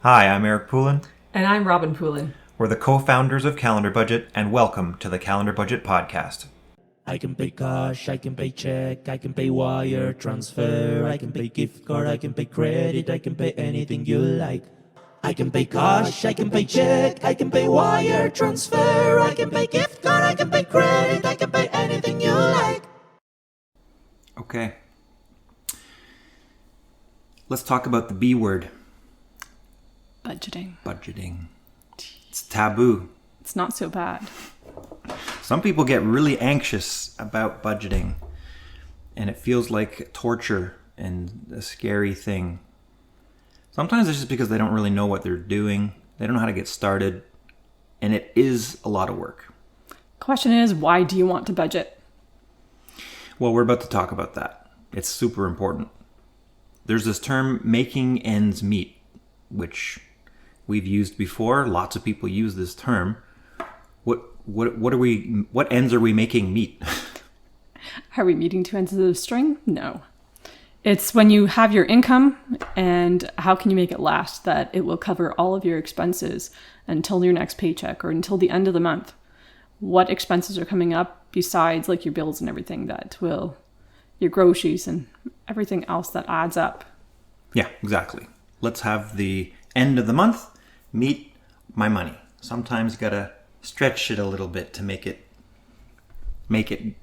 Hi, I'm Eric Poulin. And I'm Robin Poulin. We're the co-founders of Calendar Budget, and welcome to the Calendar Budget podcast. I can pay cash, I can pay check, I can pay wire transfer, I can pay gift card, I can pay credit, I can pay anything you like. I can pay cash, I can pay check, I can pay wire transfer, I can pay gift card, I can pay credit, I can pay anything you like. Okay. Let's talk about the B word. Budgeting. It's taboo. It's not so bad. Some people get really anxious about budgeting, and it feels like torture and a scary thing. Sometimes it's just because they don't really know what they're doing. They don't know how to get started, and it is a lot of work. Question is, why do you want to budget? Well, we're about to talk about that. It's super important. There's this term, making ends meet, which we've used before. Lots of people use this term. What ends are we making meet? Are we meeting two ends of the string? No. It's when you have your income and how can you make it last that it will cover all of your expenses until your next paycheck or until the end of the month. What expenses are coming up besides like your bills and everything your groceries and everything else that adds up. Yeah, exactly. Let's have the end of the month meet my money. Sometimes you gotta stretch it a little bit to make it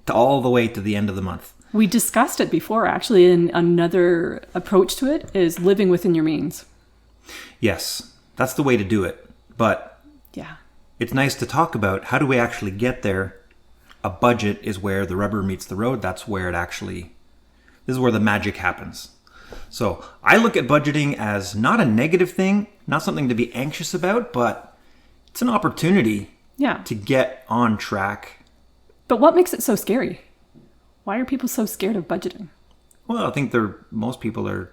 to all the way to the end of the month. We discussed it before, actually, and another approach to it is living within your means. Yes, that's the way to do it. But yeah, it's nice to talk about how do we actually get there. A budget is where the rubber meets the road. This is where the magic happens. So I look at budgeting as not a negative thing, not something to be anxious about, but it's an opportunity to get on track. But what makes it so scary? Why are people so scared of budgeting? Well, I think most people are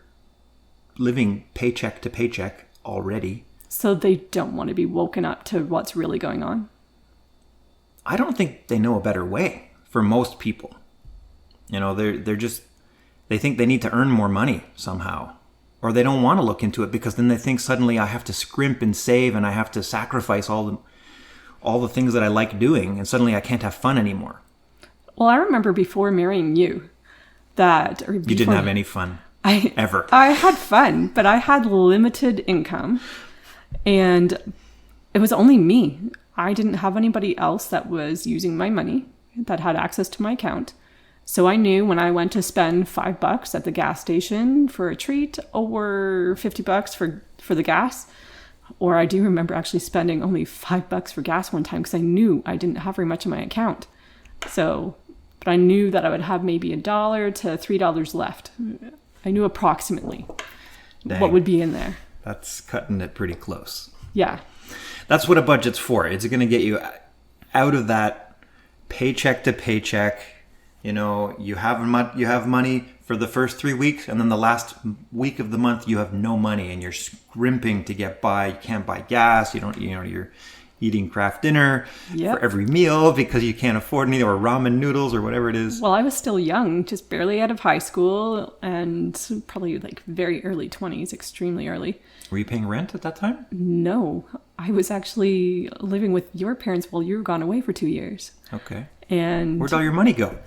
living paycheck to paycheck already. So they don't want to be woken up to what's really going on? I don't think they know a better way for most people. You know, they think they need to earn more money somehow. Or they don't want to look into it because then they think suddenly I have to scrimp and save and I have to sacrifice all the things that I like doing, and suddenly I can't have fun anymore. Well, I remember before marrying you you didn't have any fun ever. I had fun, but I had limited income and it was only me. I didn't have anybody else that was using my money that had access to my account. So I knew when I went to spend $5 at the gas station for a treat or $50 for the gas, or I do remember actually spending only $5 for gas one time because I knew I didn't have very much in my account. But I knew that I would have maybe $1 to $3 left. I knew approximately what would be in there. That's cutting it pretty close. Yeah. That's what a budget's for. It's going to get you out of that paycheck to paycheck. You know, you have money for the first 3 weeks, and then the last week of the month you have no money, and you're scrimping to get by. You can't buy gas. You're eating Kraft dinner for every meal because you can't afford any, or ramen noodles or whatever it is. Well, I was still young, just barely out of high school, and probably like very early 20s, extremely early. Were you paying rent at that time? No, I was actually living with your parents while you were gone away for 2 years. Okay. And where'd all your money go?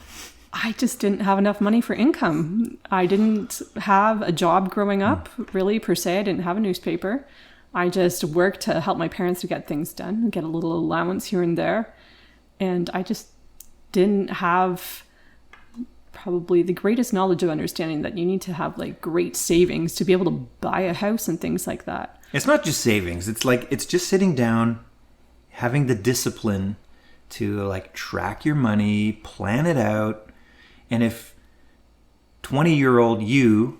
I just didn't have enough money for income. I didn't have a job growing up, really, per se. I didn't have a newspaper. I just worked to help my parents to get things done, get a little allowance here and there. And I just didn't have probably the greatest knowledge of understanding that you need to have like great savings to be able to buy a house and things like that. It's not just savings. It's just sitting down, having the discipline to like track your money, plan it out. And if 20-year-old you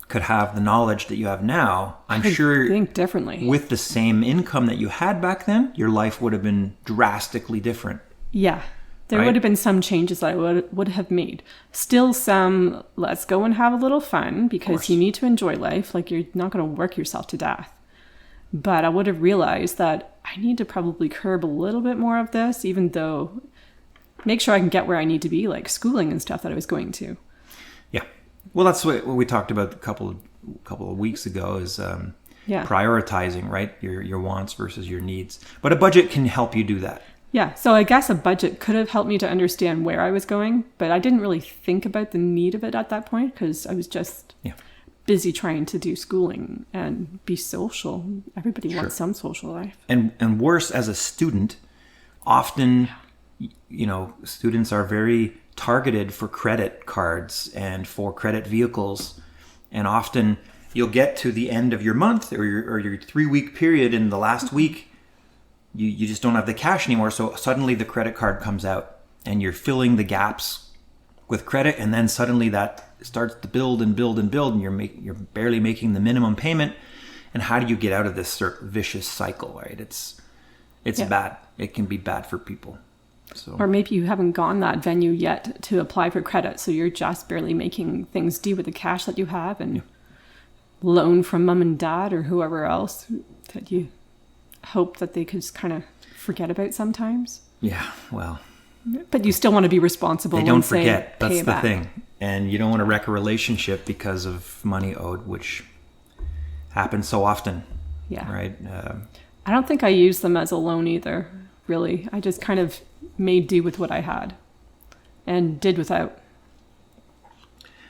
could have the knowledge that you have now, I'm sure think differently. With the same income that you had back then, your life would have been drastically different. Yeah. There would have been some changes that I would have made. Still some, let's go and have a little fun because you need to enjoy life. Like you're not going to work yourself to death. But I would have realized that I need to probably curb a little bit more of this, even though make sure I can get where I need to be, like schooling and stuff that I was going to. Yeah. Well, that's what we talked about a couple of weeks ago is Yeah. prioritizing, right? Your wants versus your needs. But a budget can help you do that. Yeah. So I guess a budget could have helped me to understand where I was going, but I didn't really think about the need of it at that point because I was just busy trying to do schooling and be social. Everybody wants some social life. And worse, as a student, often, students are very targeted for credit cards and for credit vehicles. And often you'll get to the end of your month or your 3-week period, in the last week, you just don't have the cash anymore. So suddenly the credit card comes out and you're filling the gaps with credit. And then suddenly that starts to build and build and build, and you're barely making the minimum payment. And how do you get out of this sort of vicious cycle, right? It's bad. It can be bad for people. So. Or maybe you haven't gone that venue yet to apply for credit, so you're just barely making things do with the cash that you have and loan from mom and dad or whoever else that you hope that they could just kind of forget about sometimes. Yeah, well. But you still want to be responsible. They don't forget. Say, That's the thing. And you don't want to wreck a relationship because of money owed, which happens so often. Yeah. Right? I don't think I used them as a loan either, really. I just kind of made do with what I had and did without.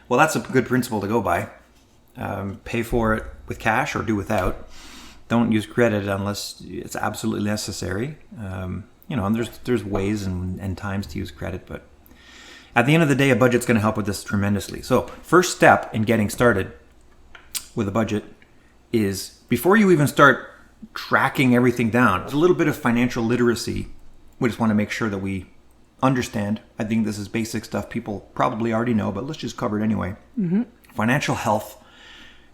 Well, that's a good principle to go by. Pay for it with cash or do without. Don't use credit unless it's absolutely necessary. And there's ways and times to use credit, but at the end of the day, a budget's going to help with this tremendously. So first step in getting started with a budget is, before you even start tracking everything down, there's a little bit of financial literacy. We just want to make sure that we understand. I think this is basic stuff people probably already know, but let's just cover it anyway. Mm-hmm. Financial health.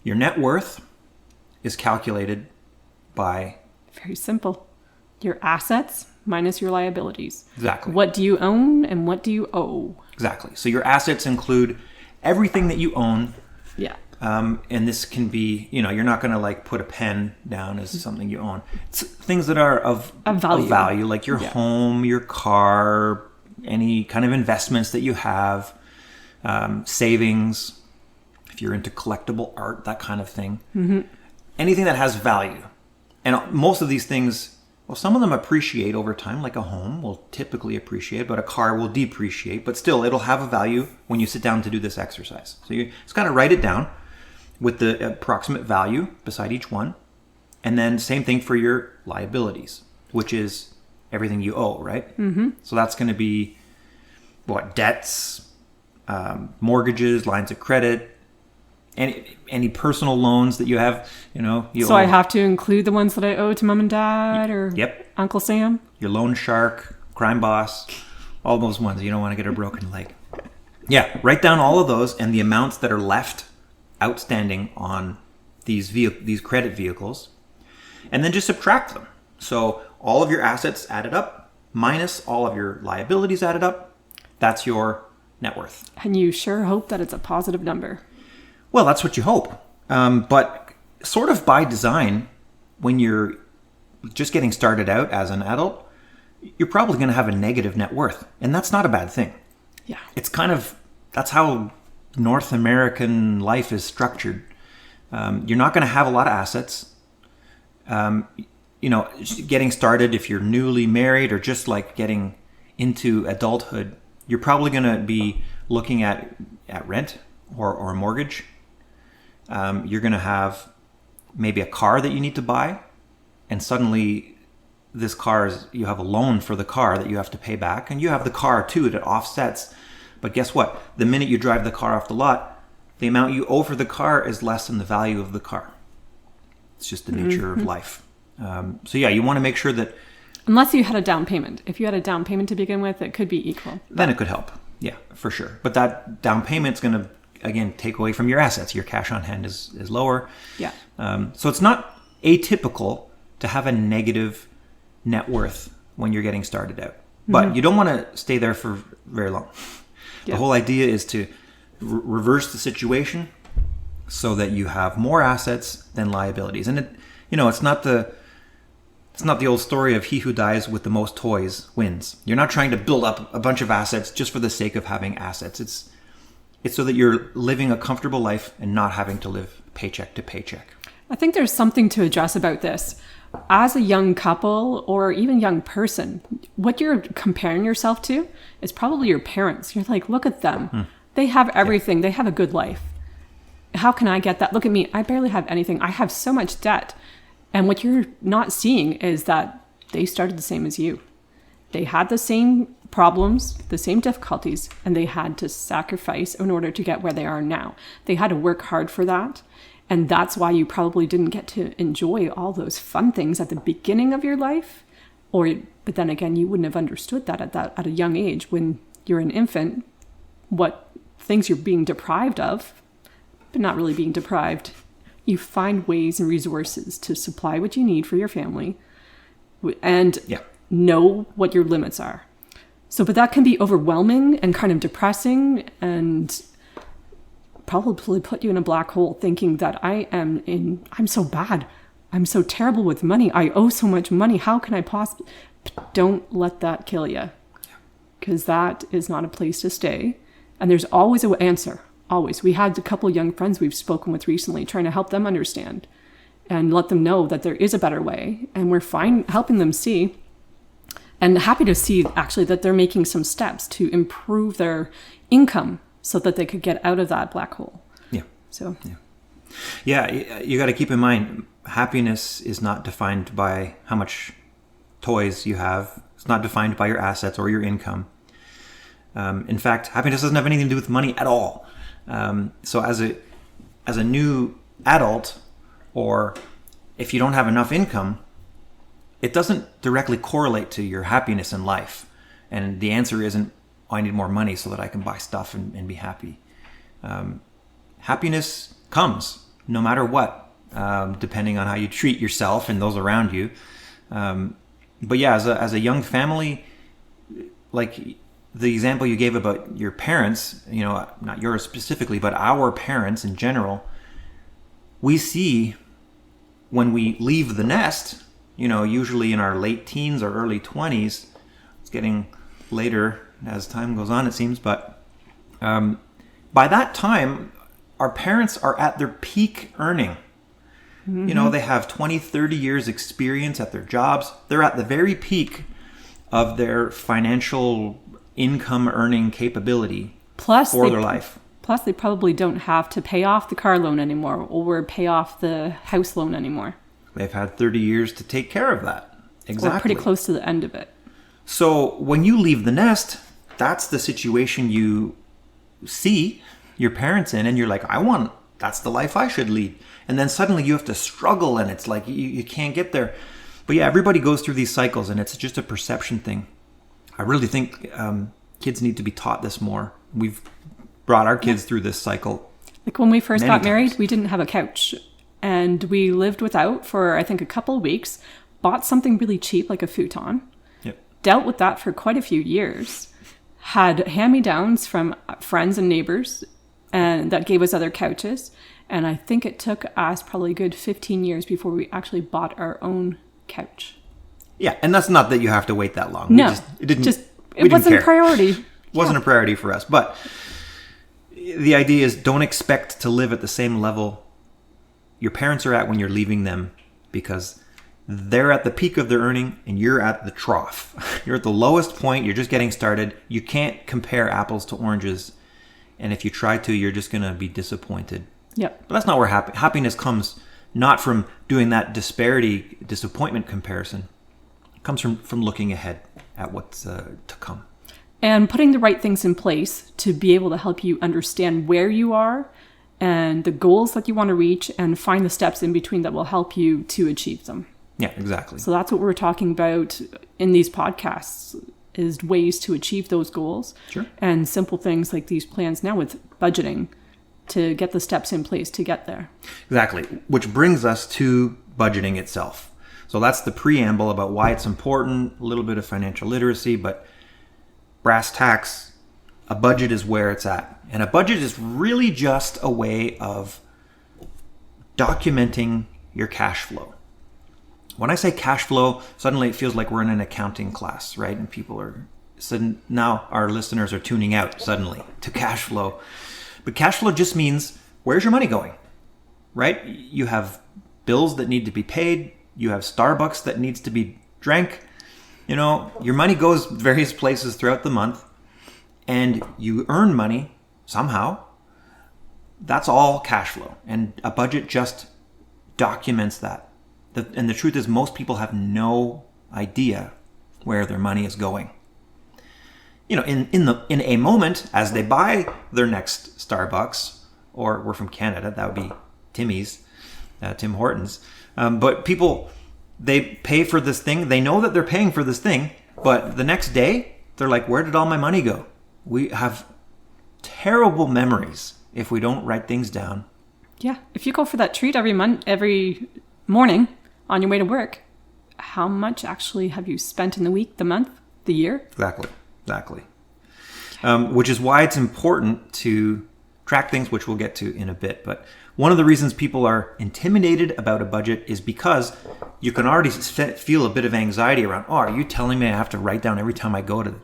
Your net worth is calculated by... Very simple. Your assets minus your liabilities. Exactly. What do you own and what do you owe? Exactly. So your assets include everything that you own. Yeah. And this can be, you're not going to put a pen down as something you own. It's things that are of value, like your home, your car, any kind of investments that you have, savings, if you're into collectible art, that kind of thing. Mm-hmm. Anything that has value. And most of these things, well, some of them appreciate over time, like a home will typically appreciate, but a car will depreciate. But still, it'll have a value when you sit down to do this exercise. So you just got to write it down with the approximate value beside each one. And then same thing for your liabilities, which is everything you owe, right? Mm-hmm. So that's going to be debts, mortgages, lines of credit, any personal loans that you have, So I have to include the ones that I owe to mom and dad or Uncle Sam? Your loan shark, crime boss, all those ones. You don't want to get a broken leg. Yeah, write down all of those and the amounts that are left outstanding on these credit vehicles, and then just subtract them. So all of your assets added up minus all of your liabilities added up. That's your net worth. And you sure hope that it's a positive number. Well, that's what you hope. But sort of by design, when you're just getting started out as an adult, you're probably going to have a negative net worth. And that's not a bad thing. Yeah. It's that's how North American life is structured. You're not going to have a lot of assets. Getting started, if you're newly married or just getting into adulthood, you're probably going to be looking at rent or a mortgage. You're going to have maybe a car that you need to buy, and suddenly this car you have a loan for the car that you have to pay back, and you have the car too that offsets. But guess what? The minute you drive the car off the lot, the amount you owe for the car is less than the value of the car. It's just the nature of life. You want to make sure that... Unless you had a down payment. If you had a down payment to begin with, it could be equal. Then it could help. Yeah, for sure. But that down payment's going to, again, take away from your assets. Your cash on hand is lower. Yeah. So it's not atypical to have a negative net worth when you're getting started out. But you don't want to stay there for very long. The whole idea is to reverse the situation so that you have more assets than liabilities. And it's not the old story of he who dies with the most toys wins. You're not trying to build up a bunch of assets just for the sake of having assets. It's so that you're living a comfortable life and not having to live paycheck to paycheck. I think there's something to address about this. As a young couple or even young person, what you're comparing yourself to is probably your parents. You're like, look at them. They have everything. They have a good life. How can I get that? Look at me. I barely have anything. I have so much debt. And what you're not seeing is that they started the same as you. They had the same problems, the same difficulties, and they had to sacrifice in order to get where they are now. They had to work hard for that. And that's why you probably didn't get to enjoy all those fun things at the beginning of your life. But then again, you wouldn't have understood that at a young age when you're an infant, what things you're being deprived of, but not really being deprived. You find ways and resources to supply what you need for your family and know what your limits are. So, but that can be overwhelming and kind of depressing and probably put you in a black hole thinking that I'm so bad. I'm so terrible with money. I owe so much money. How can I possibly? Don't let that kill you, because that is not a place to stay. And there's always an answer. Always. We had a couple of young friends we've spoken with recently, trying to help them understand and let them know that there is a better way. And we're fine helping them see, and happy to see actually that they're making some steps to improve their income so that they could get out of that black hole. Yeah. So. Yeah, you got to keep in mind, happiness is not defined by how much toys you have. It's not defined by your assets or your income. In fact, happiness doesn't have anything to do with money at all. So as a new adult, or if you don't have enough income, it doesn't directly correlate to your happiness in life. And the answer isn't, I need more money so that I can buy stuff and be happy. Happiness comes no matter what, depending on how you treat yourself and those around you. But yeah, as a young family, like the example you gave about your parents, not yours specifically, but our parents in general, we see when we leave the nest, usually in our late teens or early 20s, it's getting later as time goes on, it seems, but by that time, our parents are at their peak earning. Mm-hmm. They have 20, 30 years experience at their jobs. They're at the very peak of their financial income earning capability for their life. Plus, they probably don't have to pay off the car loan anymore or pay off the house loan anymore. They've had 30 years to take care of that. Exactly. We're pretty close to the end of it. So when you leave the nest, that's the situation you see your parents in, and you're like, that's the life I should lead. And then suddenly you have to struggle, and it's like you can't get there. But yeah, everybody goes through these cycles, and it's just a perception thing. I really think kids need to be taught this more. We've brought our kids through this cycle. Like when we first got married, we didn't have a couch, and we lived without for, I think, a couple of weeks, bought something really cheap like a futon, dealt with that for quite a few years, had hand-me-downs from friends and neighbors, and that gave us other couches. And I think it took us probably a good 15 years before we actually bought our own couch. Yeah, and that's not that you have to wait that long. No, it wasn't a priority. It wasn't a priority for us. But the idea is, don't expect to live at the same level your parents are at when you're leaving them, because they're at the peak of their earning and you're at the trough. You're at the lowest point. You're just getting started. You can't compare apples to oranges. And if you try to, you're just going to be disappointed. Yep. But that's not where happiness comes, not from doing that disappointment comparison. It comes from looking ahead at what's to come. And putting the right things in place to be able to help you understand where you are and the goals that you want to reach, and find the steps in between that will help you to achieve them. Yeah, exactly. So that's what we're talking about in these podcasts, is ways to achieve those goals. Sure. And simple things like these plans now with budgeting to get the steps in place to get there. Exactly. Which brings us to budgeting itself. So that's the preamble about why it's important, a little bit of financial literacy, but brass tacks, a budget is where it's at. And a budget is really just a way of documenting your cash flow. When I say cash flow, suddenly it feels like we're in an accounting class, right? And people are, now our listeners are tuning out suddenly to cash flow. But cash flow just means, where's your money going, right? You have bills that need to be paid. You have Starbucks that needs to be drank. You know, your money goes various places throughout the month, and you earn money somehow. That's all cash flow, and a budget just documents that. And the truth is, most people have no idea where their money is going. You know, in a moment, as they buy their next Starbucks, or we're from Canada, that would be Timmy's, Tim Hortons. But people, they pay for this thing. They know that they're paying for this thing, but the next day, they're like, where did all my money go? We have terrible memories if we don't write things down. Yeah. If you go for that treat every morning on your way to work, how much actually have you spent in the week, the month, the year? Exactly. Which is why it's important to track things, which we'll get to in a bit. But one of the reasons people are intimidated about a budget is because you can already feel a bit of anxiety around, oh, are you telling me I have to write down every time I go to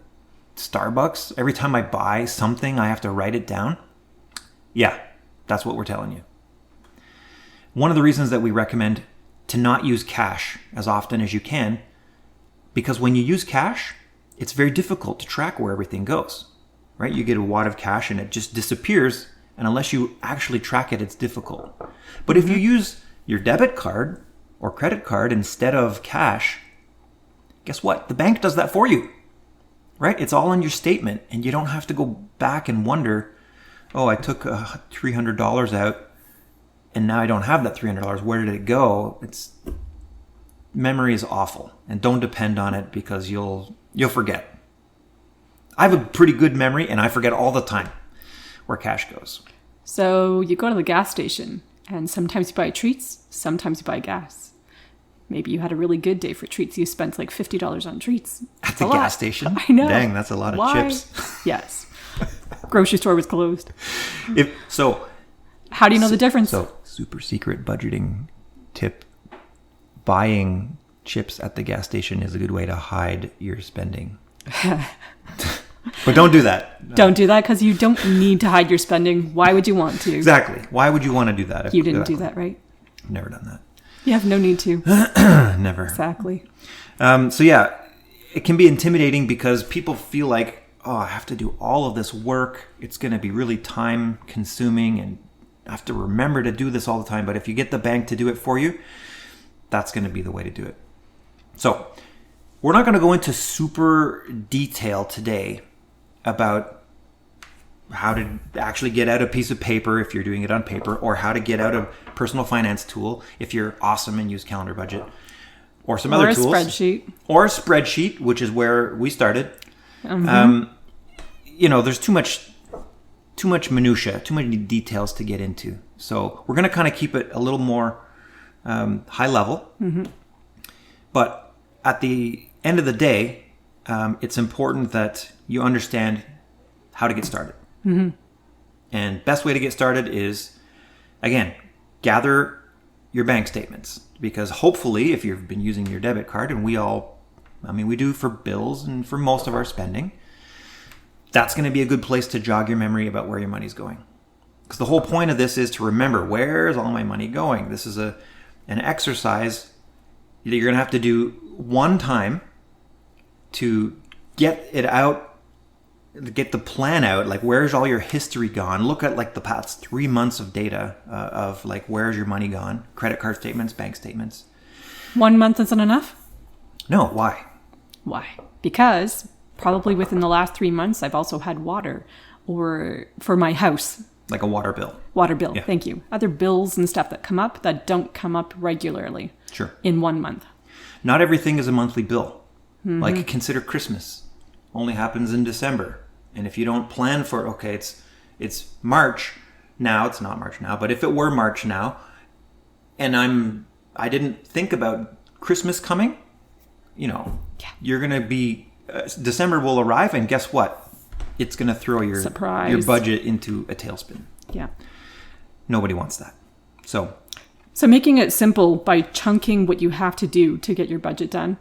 Starbucks? Every time I buy something, I have to write it down? Yeah, that's what we're telling you. One of the reasons that we recommend to not use cash as often as you can, because when you use cash, it's very difficult to track where everything goes, right? You get a wad of cash and it just disappears, and unless you actually track it, it's difficult. But if you use your debit card or credit card instead of cash, guess what? The bank does that for you, right? It's all in your statement, and you don't have to go back and wonder, oh, I took $300 out, and now I don't have that $300. Where did it go? Memory is awful, and don't depend on it because you'll forget. I have a pretty good memory, and I forget all the time where cash goes. So you go to the gas station, and sometimes you buy treats, sometimes you buy gas. Maybe you had a really good day for treats. You spent like $50 on treats. At the gas station? I know. Dang, that's a lot of chips. Yes. Grocery store was closed. How do you know the difference? So, super secret budgeting tip. Buying chips at the gas station is a good way to hide your spending. But don't do that. Don't do that, because you don't need to hide your spending. Why would you want to? Exactly. Why would you want to do that? You didn't do that, right? I've never done that. You have no need to. Never. Exactly. So yeah, it can be intimidating because people feel like, oh, I have to do all of this work. It's going to be really time consuming, and I have to remember to do this all the time. But if you get the bank to do it for you, that's going to be the way to do it. So we're not going to go into super detail today about how to actually get out a piece of paper if you're doing it on paper, or how to get out a personal finance tool if you're awesome and use Calendar Budget, or some other tools. Or a spreadsheet, which is where we started. There's too much minutia, too many details to get into. So we're going to kind of keep it a little more high level. But at the end of the day, it's important that you understand how to get started. And best way to get started is, again, gather your bank statements, because hopefully if you've been using your debit card, and we do for bills and for most of our spending, that's going to be a good place to jog your memory about where your money's going. Because the whole point of this is to remember, where's all my money going? This is an exercise that you're going to have to do one time to get it out, get the plan out, like where's all your history gone. Look at like the past 3 months of data of like where's your money gone, credit card statements, bank statements. 1 month isn't enough? No, why? Because probably within the last 3 months, I've also had water, or for my house. Like a water bill. Yeah. Thank you. Other bills and stuff that come up that don't come up regularly. Sure. In 1 month. Not everything is a monthly bill. Like consider Christmas. Only happens in December. And if you don't plan for, okay, it's March now, it's not March now, but if it were March now, and I didn't think about Christmas coming, you're going to be, December will arrive, and guess what? It's going to throw your budget into a tailspin. Yeah. Nobody wants that. So making it simple by chunking what you have to do to get your budget done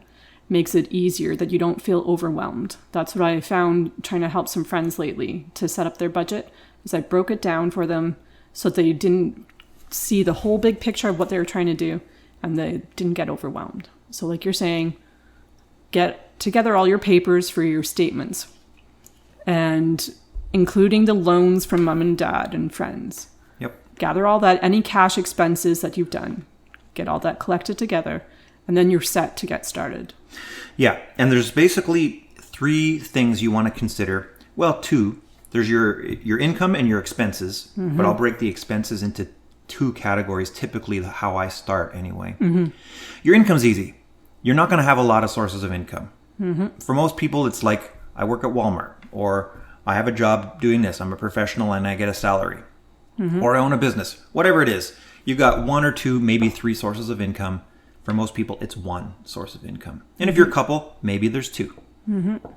makes it easier, that you don't feel overwhelmed. That's what I found trying to help some friends lately to set up their budget, is I broke it down for them so they didn't see the whole big picture of what they were trying to do, and they didn't get overwhelmed. So like you're saying, get together all your papers for your statements, and including the loans from mom and dad and friends. Yep. Gather all that, any cash expenses that you've done, get all that collected together, and then you're set to get started. Yeah, and there's basically 3 things you want to consider. Well, 2. There's your income and your expenses, but I'll break the expenses into 2 categories, typically how I start anyway. Your income's easy. You're not going to have a lot of sources of income. For most people, it's like, I work at Walmart, or I have a job doing this. I'm a professional and I get a salary, or I own a business. Whatever it is, you've got 1 or 2, maybe 3 sources of income. For most people, it's 1 source of income. And if you're a couple, maybe there's 2.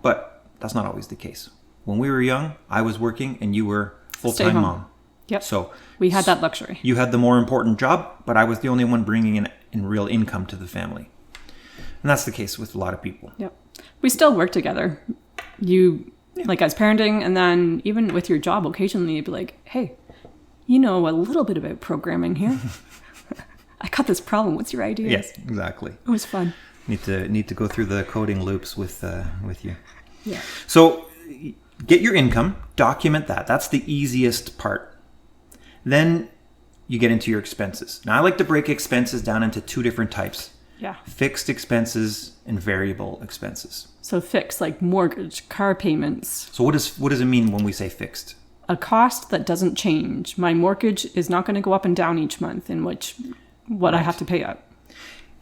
But that's not always the case. When we were young, I was working and you were full-time mom. Yep. So we had that luxury. You had the more important job, but I was the only one bringing in real income to the family. And that's the case with a lot of people. Yep. We still work together. Like as parenting, and then even with your job, occasionally you'd be like, hey, you know a little bit about programming here. I got this problem. What's your idea? Yes, exactly. It was fun. Need to go through the coding loops with you. Yeah. So get your income, document that. That's the easiest part. Then you get into your expenses. Now I like to break expenses down into 2 different types. Yeah. Fixed expenses and variable expenses. So fixed, like mortgage, car payments. So what does it mean when we say fixed? A cost that doesn't change. My mortgage is not going to go up and down each month in what I have to pay out.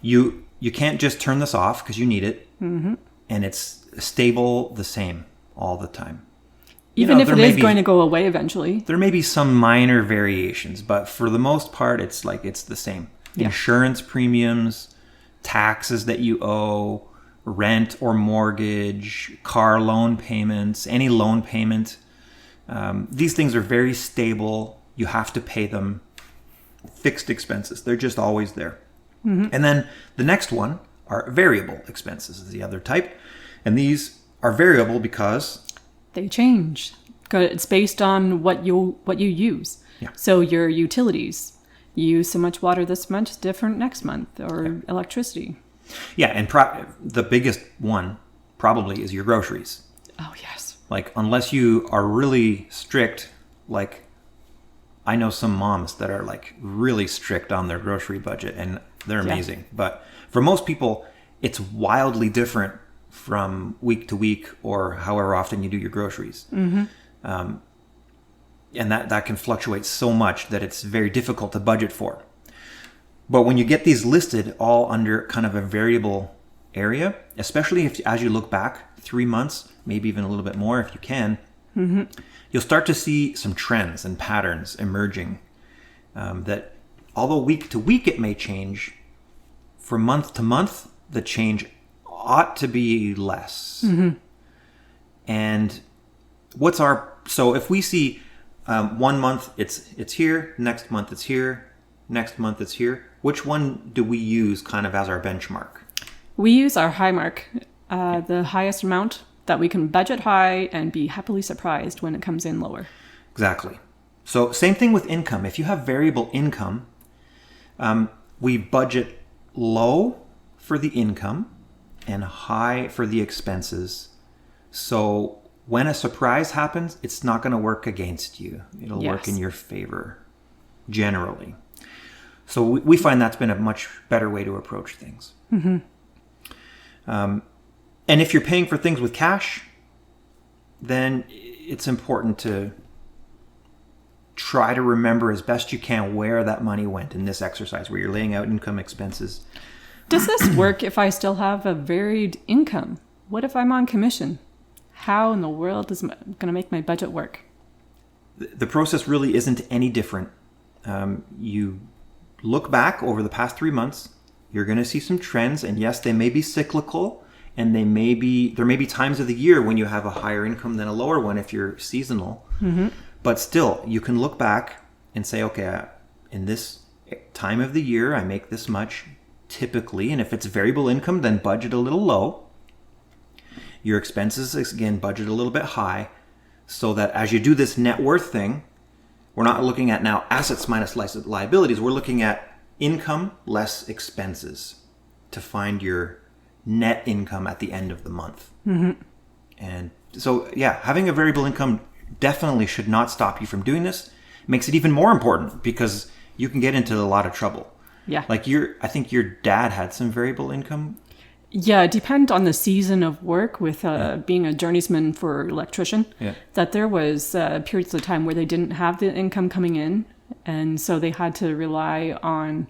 You can't just turn this off because you need it, and it's stable the same all the time. Even if it is going to go away eventually. There may be some minor variations, but for the most part, it's the same. Yeah. Insurance premiums, taxes that you owe, rent or mortgage, car loan payments, any loan payment. These things are very stable. You have to pay them. Fixed expenses. They're just always there. And then the next one are variable expenses is the other type. And these are variable because they change. It's based on what you use. Yeah. So your utilities, you use so much water this month, different next month, or electricity. Yeah, and the biggest one probably is your groceries. Oh, yes. Like, unless you are really strict, like I know some moms that are like really strict on their grocery budget and they're amazing. Yeah. But for most people, it's wildly different from week to week or however often you do your groceries. And that can fluctuate so much that it's very difficult to budget for. But when you get these listed all under kind of a variable area, especially if as you look back 3 months, maybe even a little bit more if you can, you'll start to see some trends and patterns emerging that although week to week it may change, from month to month, the change ought to be less. And so if we see 1 month it's here, next month it's here, next month it's here, which one do we use kind of as our benchmark? We use our high mark, the highest amount that we can budget high and be happily surprised when it comes in lower. Exactly. So same thing with income. If you have variable income, we budget low for the income and high for the expenses. So when a surprise happens, it's not going to work against you. It'll work in your favor, generally. So we find that's been a much better way to approach things. And if you're paying for things with cash, then it's important to try to remember as best you can where that money went in this exercise, where you're laying out income, expenses. Does this work if I still have a varied income? What if I'm on commission? How in the world is going to make my budget work? The process really isn't any different. You look back over the past 3 months, you're going to see some trends, and yes, they may be cyclical, and there may be times of the year when you have a higher income than a lower one if you're seasonal. But still, you can look back and say, okay, in this time of the year, I make this much typically, and if it's variable income, then budget a little low. Your expenses, again, budget a little bit high, so that as you do this net worth thing, we're not looking at now assets minus liabilities. We're looking at income less expenses to find your net income at the end of the month. And so, yeah, having a variable income definitely should not stop you from doing this. It makes it even more important because you can get into a lot of trouble. Yeah. Like I think your dad had some variable income. Yeah, it depends on the season of work with being a journeyman for electrician, that there was periods of time where they didn't have the income coming in. And so they had to rely on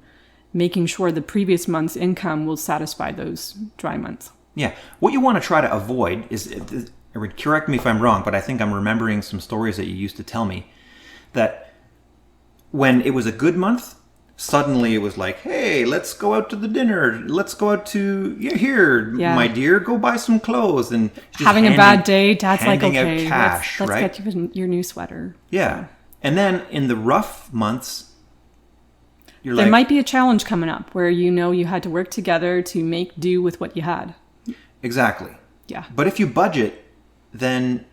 making sure the previous month's income will satisfy those dry months. Yeah. What you want to try to avoid is, correct me if I'm wrong, but I think I'm remembering some stories that you used to tell me that when it was a good month, suddenly it was like, hey, let's go out to the dinner. Let's go out to, my dear, go buy some clothes. And just having a bad day, Dad's like, handing okay, out cash, let's right? get you your new sweater. Yeah. And then in the rough months, you're There like, might be a challenge coming up where you had to work together to make do with what you had. exactly. Yeah. But if you budget, then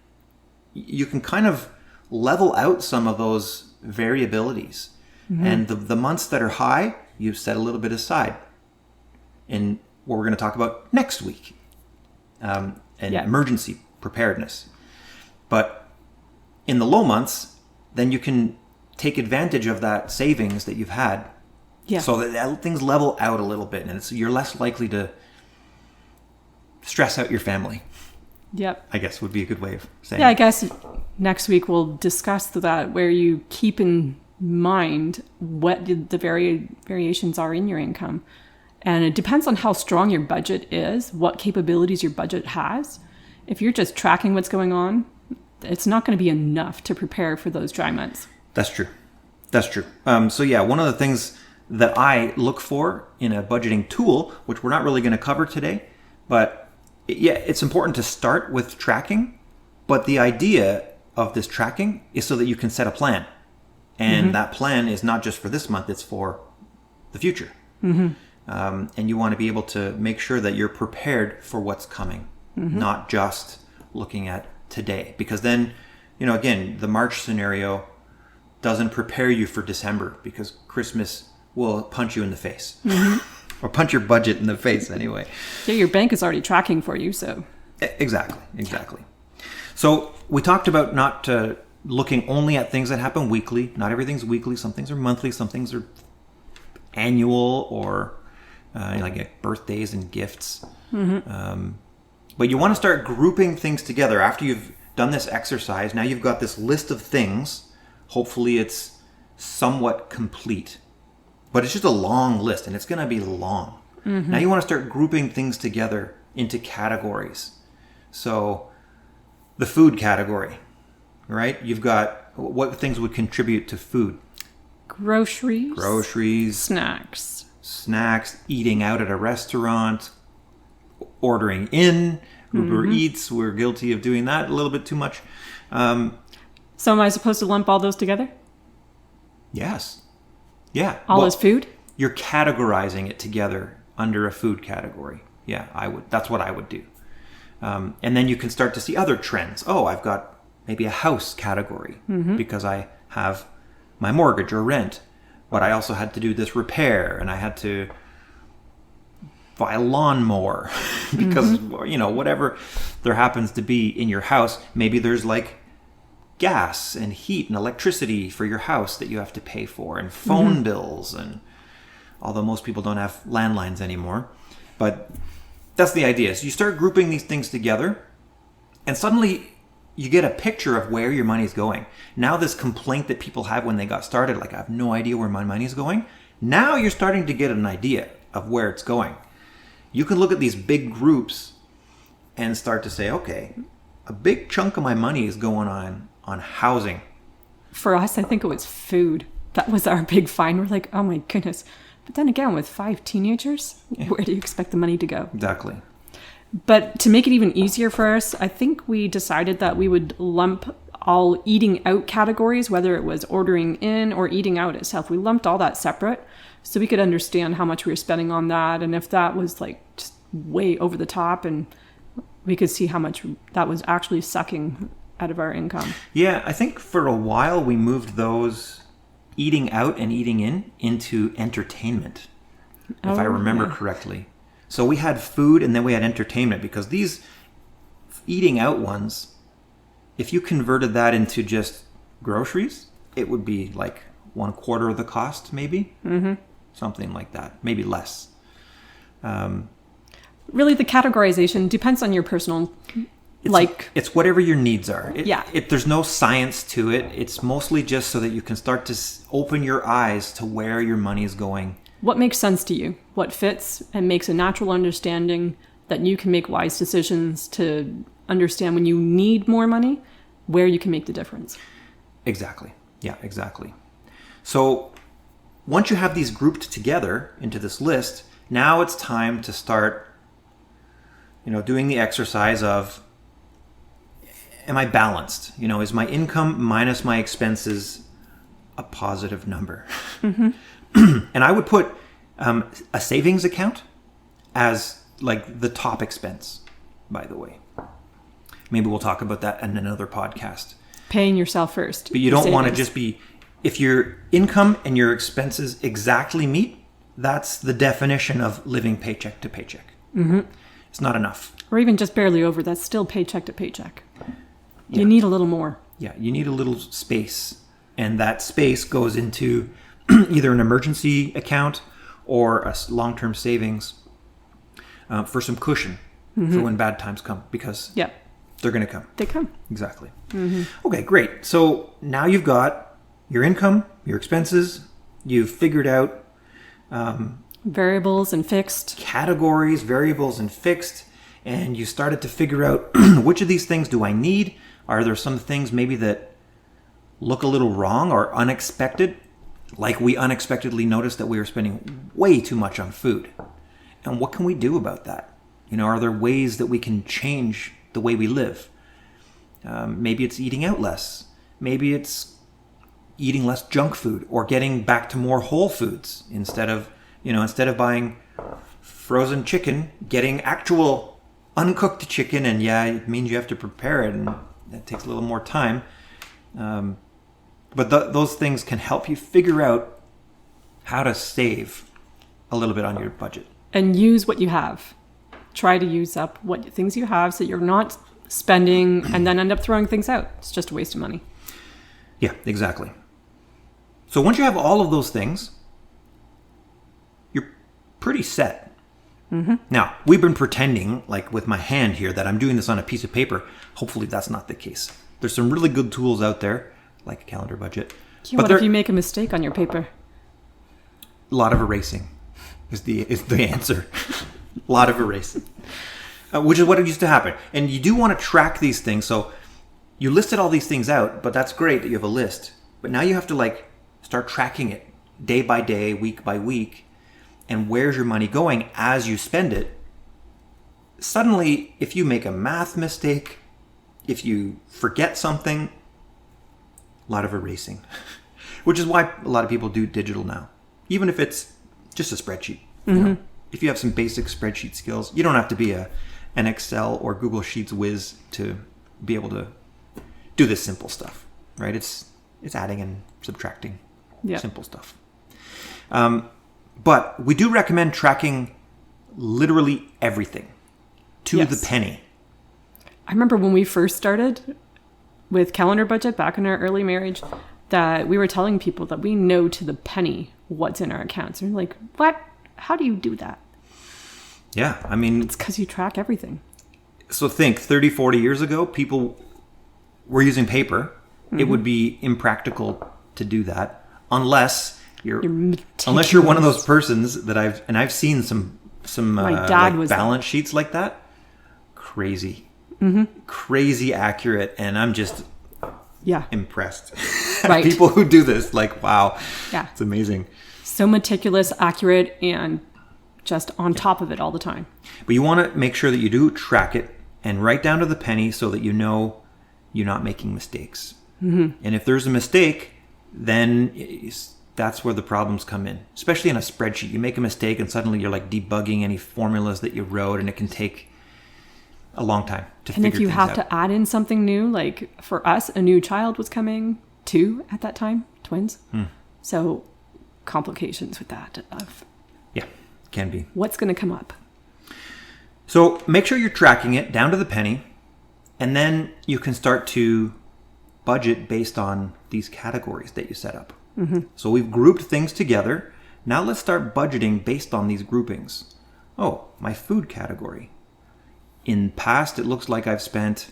you can kind of level out some of those variabilities. And the months that are high, you set a little bit aside. And what we're going to talk about next week, and emergency preparedness. But in the low months, then you can take advantage of that savings that you've had. Yeah. So that things level out a little bit, and you're less likely to stress out your family. Yep. I guess would be a good way of saying. Yeah, I guess next week we'll discuss that, where you keep in mind what the variations are in your income. And it depends on how strong your budget is, what capabilities your budget has. If you're just tracking what's going on, it's not going to be enough to prepare for those dry months. That's true. That's true. So yeah, one of the things that I look for in a budgeting tool, which we're not really going to cover today, but it's important to start with tracking. But the idea of this tracking is so that you can set a plan. And that plan is not just for this month, it's for the future. And you want to be able to make sure that you're prepared for what's coming, not just looking at today. Because then, again, the March scenario doesn't prepare you for December, because Christmas will punch you in the face. Or punch your budget in the face anyway. Yeah, your bank is already tracking for you, so. Exactly. So we talked about not looking only at things that happen weekly. Not everything's weekly. Some things are monthly. Some things are annual, or like birthdays and gifts. But you want to start grouping things together after you've done this exercise. Now you've got this list of things. Hopefully it's somewhat complete. But it's just a long list, and it's going to be long. Now you want to start grouping things together into categories. So the food category, right? You've got what things would contribute to food. Groceries. Snacks. Eating out at a restaurant, ordering in, Uber Eats. We're guilty of doing that a little bit too much. So am I supposed to lump all those together? Yes. Yeah. All as food? You're categorizing it together under a food category. Yeah, I would. That's what I would do. And then you can start to see other trends. Oh, I've got maybe a house category because I have my mortgage or rent, but I also had to do this repair, and I had to buy a lawnmower because, whatever there happens to be in your house, maybe there's like gas and heat and electricity for your house that you have to pay for, and phone bills, and although most people don't have landlines anymore. But that's the idea. So you start grouping these things together, and suddenly you get a picture of where your money's going. Now this complaint that people have when they got started, like, I have no idea where my money's going. Now you're starting to get an idea of where it's going. You can look at these big groups and start to say, okay, a big chunk of my money is going on housing. For us, I think it was food. That was our big find. We're like, oh my goodness. But then again, with 5 teenagers, where do you expect the money to go? Exactly. But to make it even easier for us, I think we decided that we would lump all eating out categories, whether it was ordering in or eating out itself. We lumped all that separate so we could understand how much we were spending on that, and if that was like just way over the top, and we could see how much that was actually sucking out of our income. Yeah, I think for a while we moved those eating out and eating in into entertainment, if I remember correctly. So we had food and then we had entertainment, because these eating out ones, if you converted that into just groceries, it would be like 1/4 of the cost, maybe. Mm-hmm. Something like that, maybe less. Really, the categorization depends on your personal, It's whatever your needs are. Yeah. There's no science to it. It's mostly just so that you can start to open your eyes to where your money is going. what makes sense to you, what fits and makes a natural understanding that you can make wise decisions to understand when you need more money, where you can make the difference. Exactly. Yeah, exactly. So once you have these grouped together into this list, now it's time to start, doing the exercise of, am I balanced? Is my income minus my expenses a positive number? Mm-hmm. And I would put a savings account as like the top expense, by the way. Maybe we'll talk about that in another podcast. Paying yourself first. But you don't want to just be, if your income and your expenses exactly meet, that's the definition of living paycheck to paycheck. Mm-hmm. It's not enough. Or even just barely over, that's still paycheck to paycheck. Yeah. You need a little more. Yeah, you need a little space. And that space goes into either an emergency account or a long-term savings for some cushion for when bad times come, because Yeah, they're going to come. they come. Exactly. Mm-hmm. Okay, great. So now you've got your income, your expenses, you've figured out Variables and fixed. categories, variables, and fixed, and you started to figure out which of these things do I need? Are there some things maybe that look a little wrong or unexpected? Like we unexpectedly noticed that we were spending way too much on food. And what can we do about that? Are there ways that we can change the way we live? Maybe it's eating out less. Maybe it's eating less junk food, or getting back to more whole foods instead of buying frozen chicken, getting actual uncooked chicken. And yeah, it means you have to prepare it, and that takes a little more time. But those things can help you figure out how to save a little bit on your budget. And use what you have. Try to use up what things you have so you're not spending and then end up throwing things out. It's just a waste of money. Yeah, exactly. So once you have all of those things, you're pretty set. Mm-hmm. Now, we've been pretending, like with my hand here, that I'm doing this on a piece of paper. Hopefully that's not the case. There's some really good tools out there, like a calendar budget. Yeah, what if you make a mistake on your paper? A lot of erasing is the answer. A lot of erasing. Which is what used to happen. And you do want to track these things. So you listed all these things out, but that's great that you have a list. But now you have to start tracking it day by day, week by week. And where's your money going as you spend it? Suddenly, if you make a math mistake, if you forget something, a lot of erasing. Which is why a lot of people do digital now. Even if it's just a spreadsheet. Mm-hmm. If you have some basic spreadsheet skills, you don't have to be an Excel or Google Sheets whiz to be able to do this simple stuff, right? It's adding and subtracting, simple stuff. But we do recommend tracking literally everything to the penny. I remember when we first started with Calendar Budget back in our early marriage, that we were telling people that we know to the penny what's in our accounts. And we're like, what? How do you do that? Yeah, I mean... It's because you track everything. So think, 30, 40 years ago, people were using paper. Mm-hmm. It would be impractical to do that unless you're one of those persons that I've seen some My dad was balance sheets like that. Crazy. Mm-hmm. Crazy accurate, and I'm just impressed. Right. People who do this, wow. Yeah. It's amazing. So meticulous, accurate, and just on top of it all the time. But you want to make sure that you do track it and write down to the penny so that you know you're not making mistakes. Mm-hmm. And if there's a mistake, then that's where the problems come in. Especially in a spreadsheet. You make a mistake and suddenly you're debugging any formulas that you wrote, and it can take a long time to And figure if you things have out. to add in something new, like for us, a new child was coming, 2 at that time, twins. So complications with that of Yeah, can be. what's going to come up. So make sure you're tracking it down to the penny, and then you can start to budget based on these categories that you set up. So we've grouped things together. Now let's start budgeting based on these groupings. Oh, my food category. In past, it looks like I've spent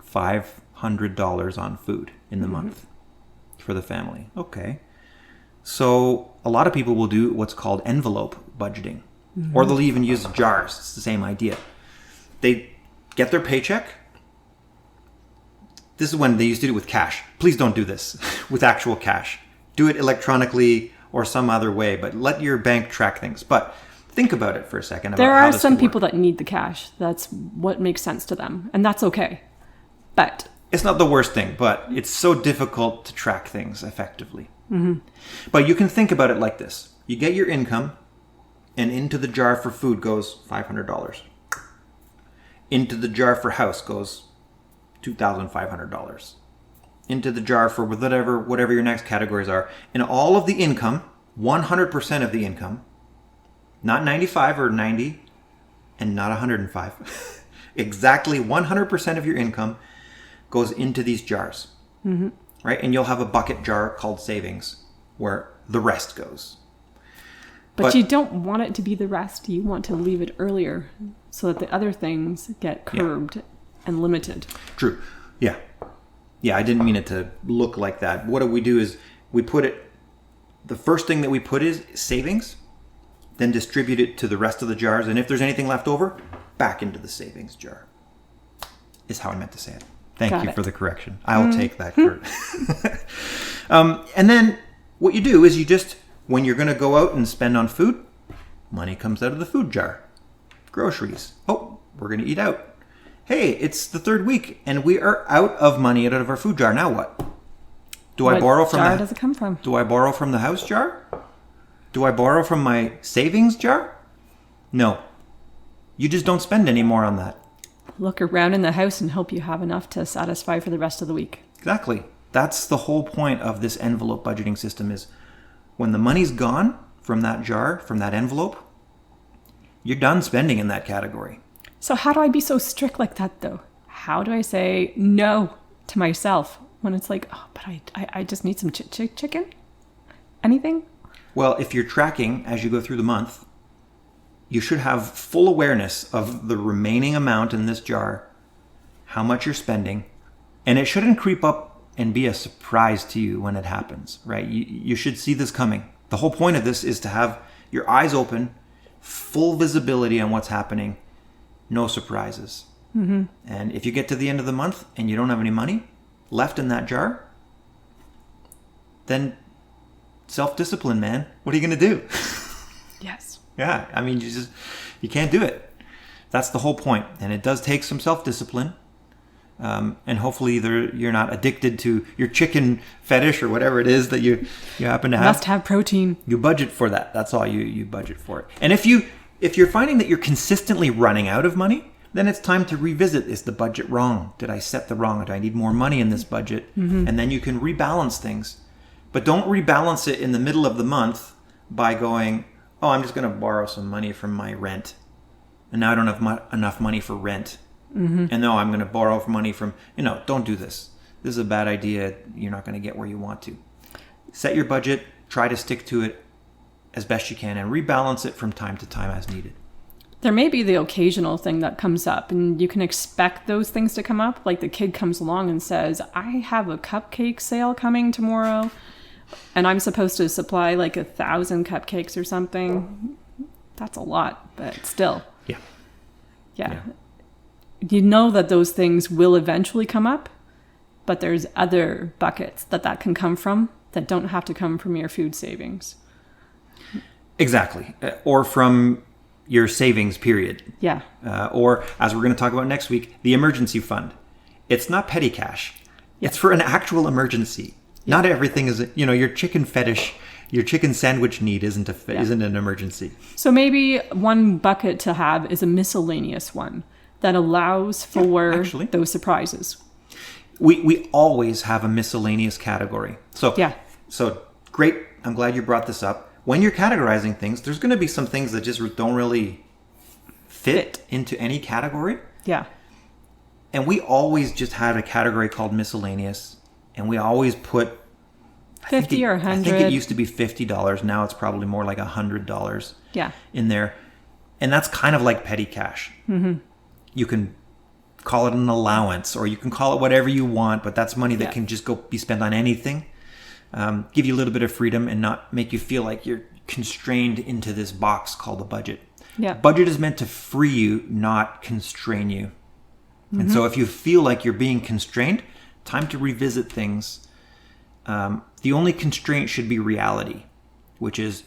$500 on food in the month for the family. Okay. So a lot of people will do what's called envelope budgeting, or they'll even use jars. It's the same idea. They get their paycheck. This is when they used to do it with cash. Please don't do this with actual cash. Do it electronically or some other way, but let your bank track things. But think about it for a second. About There how are this some could work. people that need the cash. That's what makes sense to them. And that's okay. But It's not the worst thing, but it's so difficult to track things effectively. But you can think about it like this. You get your income, and into the jar for food goes $500. Into the jar for house goes $2,500. Into the jar for whatever your next categories are. And all of the income, 100% of the income, not 95 or 90, and not 105, exactly 100% of your income goes into these jars, right? And you'll have a bucket jar called savings where the rest goes. But you don't want it to be the rest. You want to leave it earlier so that the other things get curbed and limited. True. Yeah. Yeah, I didn't mean it to look like that. What we do is we put it, the first thing that we put is savings, then distribute it to the rest of the jars. And if there's anything left over, back into the savings jar. Is how I meant to say it. Thank Got you it. for the correction. I'll take that, Kurt. And then what you do is you just, when you're going to go out and spend on food, money comes out of the food jar. Groceries. Oh, we're going to eat out. Hey, it's the third week and we are out of money out of our food jar. Now what? Do I What borrow from jar does it come from? Do I borrow from the house jar? Do I borrow from my savings jar? No. You just don't spend any more on that. Look around in the house and hope you have enough to satisfy for the rest of the week. Exactly. That's the whole point of this envelope budgeting system is when the money's gone from that jar, from that envelope, you're done spending in that category. So how do I be so strict like that though? How do I say no to myself when it's like, oh, but I just need some chicken? Anything? Well, if you're tracking as you go through the month, you should have full awareness of the remaining amount in this jar, how much you're spending, and it shouldn't creep up and be a surprise to you when it happens, right? You should see this coming. The whole point of this is to have your eyes open, full visibility on what's happening, no surprises. And if you get to the end of the month and you don't have any money left in that jar, then self-discipline, man. What are you going to do? Yes. Yeah, I mean, you can't do it. That's the whole point. And it does take some self-discipline. And hopefully you're not addicted to your chicken fetish or whatever it is that you happen to have. Must have protein. You budget for that. That's all you budget for it. And if you're finding that you're consistently running out of money, then it's time to revisit, is the budget wrong? Did I set the wrong? Do I need more money in this budget? And then you can rebalance things. But don't rebalance it in the middle of the month by going, oh, I'm just going to borrow some money from my rent. And now I don't have enough money for rent. And no, I'm going to borrow money from, don't do this. This is a bad idea. You're not going to get where you want to. Set your budget, try to stick to it as best you can, and rebalance it from time to time as needed. There may be the occasional thing that comes up, and you can expect those things to come up. Like the kid comes along and says, I have a cupcake sale coming tomorrow, and I'm supposed to supply like 1,000 cupcakes or something. That's a lot, but still. Yeah. You know that those things will eventually come up, but there's other buckets that can come from that don't have to come from your food savings. Exactly. Or from your savings period. Yeah. Or, as we're going to talk about next week, the emergency fund. It's not petty cash. It's for an actual emergency. Not everything is, your chicken fetish, your chicken sandwich need isn't an emergency. So maybe one bucket to have is a miscellaneous one. that allows for actually. those surprises. We always have a miscellaneous category. So Yeah. So great. I'm glad you brought this up. When you're categorizing things, there's going to be some things that just don't really fit into any category. Yeah. And we always just had a category called miscellaneous, and we always put 50 or 100. I think it used to be $50. Now it's probably more like $100 Yeah. in there. And that's kind of like petty cash. Mm-hmm. You can call it an allowance, or you can call it whatever you want, but that's money that can just go be spent on anything. Give you a little bit of freedom and not make you feel like you're constrained into this box called a budget. Yeah. Budget is meant to free you, not constrain you. And so if you feel like you're being constrained, time to revisit things. The only constraint should be reality, which is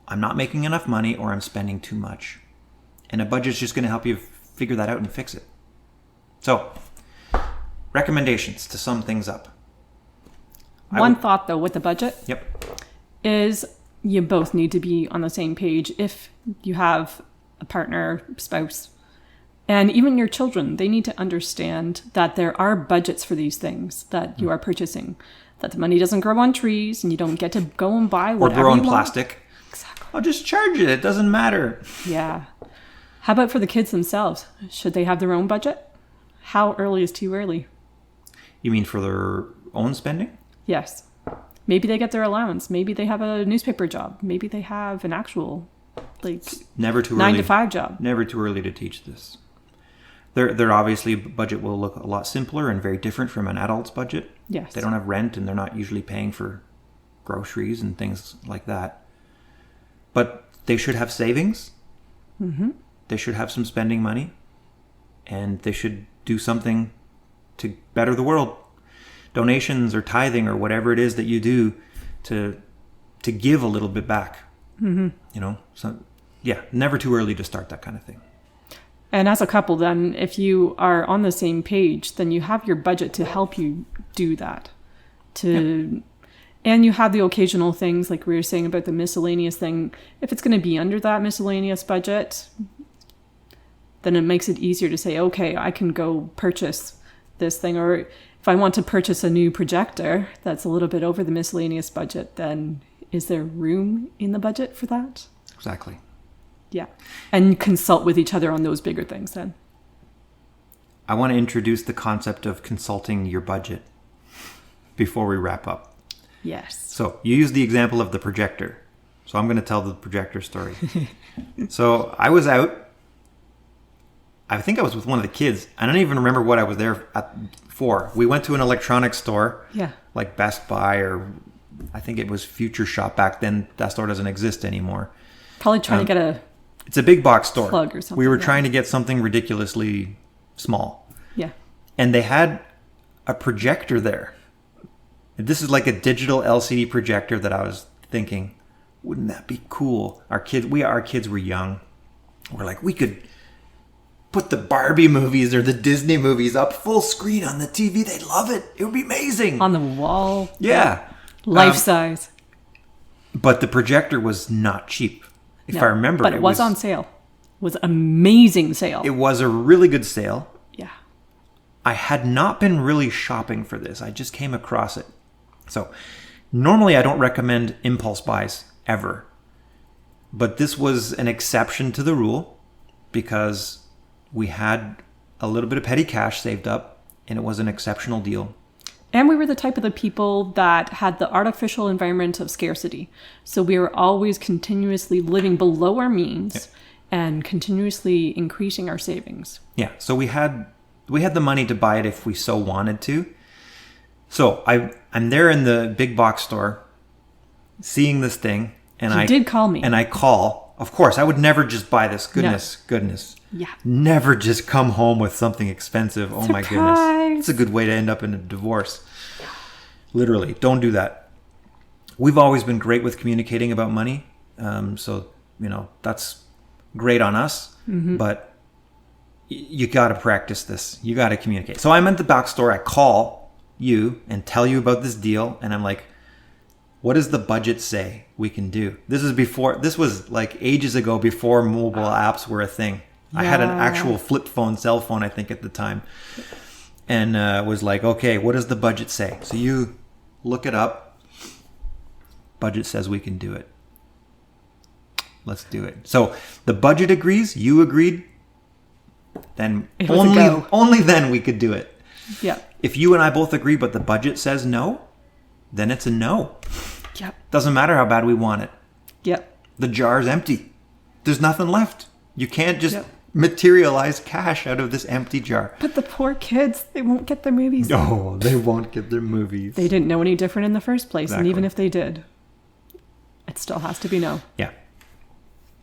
I'm not making enough money or I'm spending too much. And a budget is just going to help you figure that out and fix it. So, recommendations to sum things up. One thought, though, with the budget Yep. is you both need to be on the same page. If you have a partner, spouse, and even your children, they need to understand that there are budgets for these things that you are purchasing. That the money doesn't grow on trees and you don't get to go and buy Or whatever grow you in want. plastic. Exactly. I'll just charge it. It doesn't matter. Yeah. How about for the kids themselves? Should they have their own budget? How early is too early? You mean for their own spending? Yes. Maybe they get their allowance. Maybe they have a newspaper job. Maybe they have an actual, like, Never too 9 early. to 5 job. Never too early to teach this. Their obviously budget will look a lot simpler and very different from an adult's budget. Yes. They don't have rent and they're not usually paying for groceries and things like that. But they should have savings. Mm-hmm. They should have some spending money. And they should do something to better the world. Donations or tithing or whatever it is that you do to give a little bit back. Mm-hmm. You know, so yeah, never too early to start that kind of thing. And as a couple, then, if you are on the same page, then you have your budget to help you do that. And you have the occasional things, like we were saying about the miscellaneous thing. If it's going to be under that miscellaneous budget, then it makes it easier to say, okay, I can go purchase this thing. Or if I want to purchase a new projector that's a little bit over the miscellaneous budget, then is there room in the budget for that? Exactly. Yeah. And consult with each other on those bigger things then. I want to introduce the concept of consulting your budget before we wrap up. Yes. So you used the example of the projector. So I'm going to tell the projector story. So I was out. I think I was with one of the kids. I don't even remember what I was there for. We went to an electronics store. Yeah. Like Best Buy, or I think it was Future Shop back then. That store doesn't exist anymore. Probably trying to get a... It's a big box store. Plug or something, We were yeah. trying to get something ridiculously small. Yeah. And they had a projector there. This is like a digital LCD projector that I was thinking, wouldn't that be cool? Our kids were young. We're like, we could put the Barbie movies or the Disney movies up full screen on the TV. They'd love it. It would be amazing. On the wall. Yeah. Life size. But the projector was not cheap. If No, I remember, but it was on sale. It was amazing sale. It was a really good sale. Yeah. I had not been really shopping for this. I just came across it. So normally I don't recommend impulse buys ever. But this was an exception to the rule because we had a little bit of petty cash saved up and it was an exceptional deal. And we were the type of the people that had the artificial environment of scarcity. So we were always continuously living below our means and continuously increasing our savings. Yeah, so we had the money to buy it if we so wanted to. So I'm there in the big box store seeing this thing and You did call me. And I call. Of course, I would never just buy this. Goodness. Yeah. Never just come home with something expensive. Oh my goodness. Surprise. It's a good way to end up in a divorce. Literally, don't do that. We've always been great with communicating about money. So, that's great on us. Mm-hmm. But you got to practice this. You got to communicate. So I'm at the box store. I call you and tell you about this deal. And I'm like, what does the budget say we can do? This was like ages ago, before mobile apps were a thing. I had an Yeah. actual flip phone, cell phone, I think, at the time. And was like, okay, what does the budget say? So you look it up. Budget says we can do it. Let's do it. So the budget agrees, you agreed, then It was a go. only then we could do it. Yeah. If you and I both agree, but the budget says no, then it's a no. Yep. Doesn't matter how bad we want it. Yep. The jar's empty. There's nothing left. You can't just Yep. materialize cash out of this empty jar. But the poor kids, they won't get their movies. No, they won't get their movies. They didn't know any different in the first place. And Exactly. even if they did, it still has to be no. Yeah.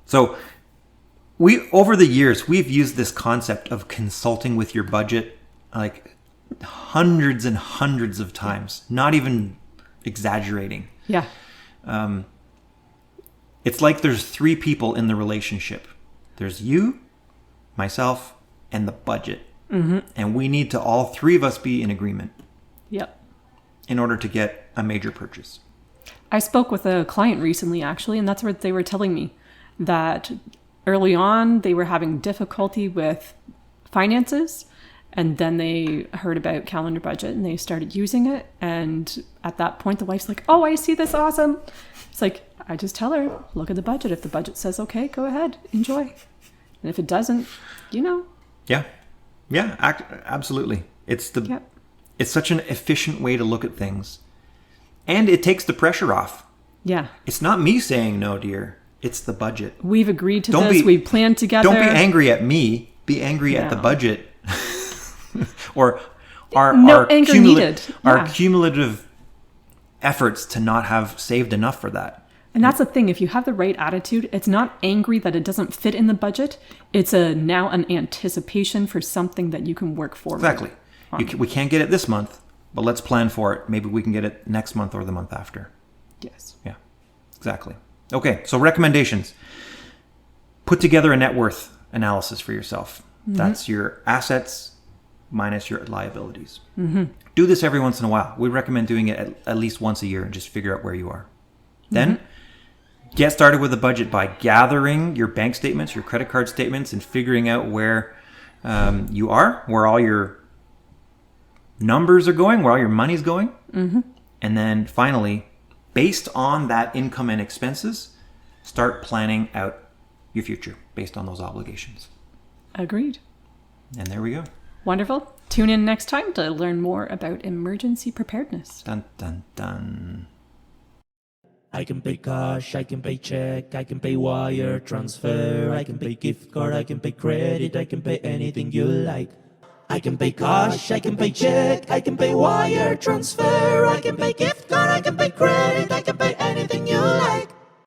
So over the years, we've used this concept of consulting with your budget like hundreds and hundreds of times, not even exaggerating. Yeah. It's like there's 3 people in the relationship. There's you, myself, and the budget. Mm-hmm. And we need to all 3 of us be in agreement Yep. in order to get a major purchase. I spoke with a client recently, actually, and that's what they were telling me, that early on they were having difficulty with finances, and then they heard about Calendar Budget and they started using it. And at that point, the wife's like, "Oh, I see this, awesome." It's like, I just tell her, look at the budget. If the budget says okay, go ahead, enjoy. And if it doesn't, Yeah. Yeah, absolutely. It's Yep. it's such an efficient way to look at things. And it takes the pressure off. Yeah. It's not me saying no, dear. It's the budget. We've agreed to Don't this. be- We planned together. Don't be angry at me. Be angry at the No. budget. Or our No our, anger cumula- needed. our Yeah. cumulative efforts to not have saved enough for that. And that's the thing. If you have the right attitude, it's not angry that it doesn't fit in the budget. It's now an anticipation for something that you can work forward. Exactly. We can't get it this month, but let's plan for it. Maybe we can get it next month or the month after. Yes. Yeah, exactly. Okay, so recommendations. Put together a net worth analysis for yourself. That's your assets minus your liabilities. Do this every once in a while. We recommend doing it at least once a year and just figure out where you are. Then get started with a budget by gathering your bank statements, your credit card statements, and figuring out where you are, where all your numbers are going, where all your money's going. And then finally, based on that income and expenses, start planning out your future based on those obligations. Agreed. And there we go. Wonderful. Tune in next time to learn more about emergency preparedness. Dun, dun, dun. I can pay cash, I can pay check, I can pay wire transfer, I can pay gift card, I can pay credit, I can pay anything you like. I can pay cash, I can pay check, I can pay wire transfer, I can pay gift card, I can pay credit, I can pay anything you like.